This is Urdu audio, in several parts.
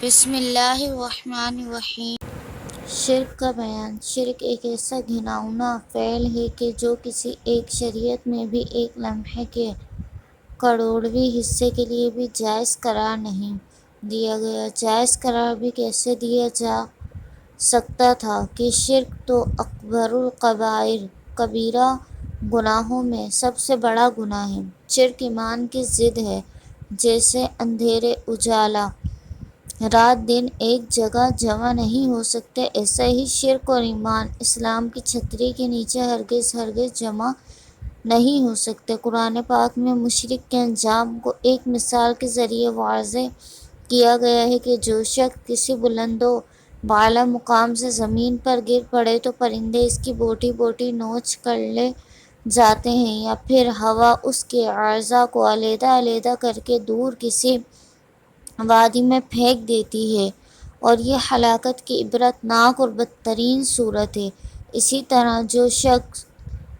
بسم اللہ الرحمن الرحیم۔ شرک کا بیان۔ شرک ایک ایسا گھناؤنا فعل ہے کہ جو کسی ایک شریعت میں بھی ایک لمحے کے کروڑویں حصے کے لیے بھی جائز قرار نہیں دیا گیا۔ جائز قرار بھی کیسے دیا جا سکتا تھا کہ شرک تو اکبر الکبائر، کبیرہ گناہوں میں سب سے بڑا گناہ ہے۔ شرک ایمان کی ضد ہے۔ جیسے اندھیرے اجالا، رات دن ایک جگہ جمع نہیں ہو سکتے، ایسا ہی شرک اور ایمان اسلام کی چھتری کے نیچے ہرگز جمع نہیں ہو سکتے۔ قرآن پاک میں مشرک کے انجام کو ایک مثال کے ذریعے واضح کیا گیا ہے کہ جو شخص کسی بلند و بالا مقام سے زمین پر گر پڑے تو پرندے اس کی بوٹی بوٹی نوچ کر لے جاتے ہیں، یا پھر ہوا اس کے اعضاء کو علیحدہ علیحدہ کر کے دور کسی وادی میں پھینک دیتی ہے، اور یہ ہلاکت کی عبرت ناک اور بدترین صورت ہے۔ اسی طرح جو شخص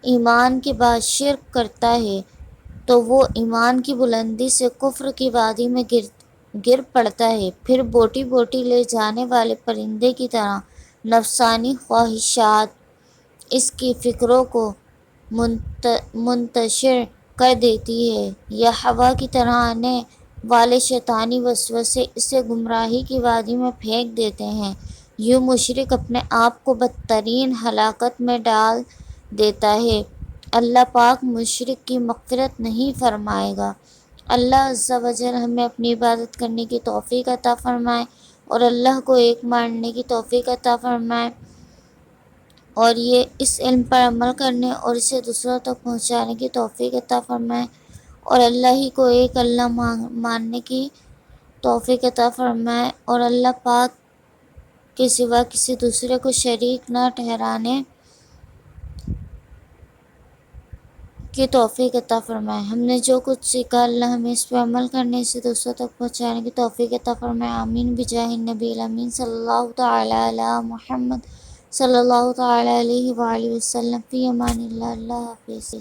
ایمان کے بعد شرک کرتا ہے تو وہ ایمان کی بلندی سے کفر کی وادی میں گر پڑتا ہے، پھر بوٹی بوٹی لے جانے والے پرندے کی طرح نفسانی خواہشات اس کی فکروں کو منتشر کر دیتی ہیں، یا ہوا کی طرح آنے والے شیطانی وسوسے اسے گمراہی کی وادی میں پھینک دیتے ہیں۔ یوں مشرک اپنے آپ کو بدترین ہلاکت میں ڈال دیتا ہے۔ اللہ پاک مشرک کی مغفرت نہیں فرمائے گا۔ اللہ عز و جل ہمیں اپنی عبادت کرنے کی توفیق عطا فرمائے، اور اللہ کو ایک ماننے کی توفیق عطا فرمائے، اور اس علم پر عمل کرنے اور اسے دوسروں تک پہنچانے کی توفیق عطا فرمائے، اور اللہ ہی کو ایک اللہ ماننے کی توفیق عطا فرمائے، اور اللہ پاک کے سوا کسی دوسرے کو شریک نہ ٹھہرانے کی توفیق عطا فرمائے۔ ہم نے جو کچھ سیکھا، اللہ ہمیں اس پہ عمل کرنے، اسے دوسروں تک پہنچانے کی توفیق عطا فرمائے۔ آمین بجاہ النبی الامین صلی اللہ تعالی علی محمد صلی اللہ تعالی علیہ وآلہ وسلم۔ فی امان اللہ۔ اللہ حافظ۔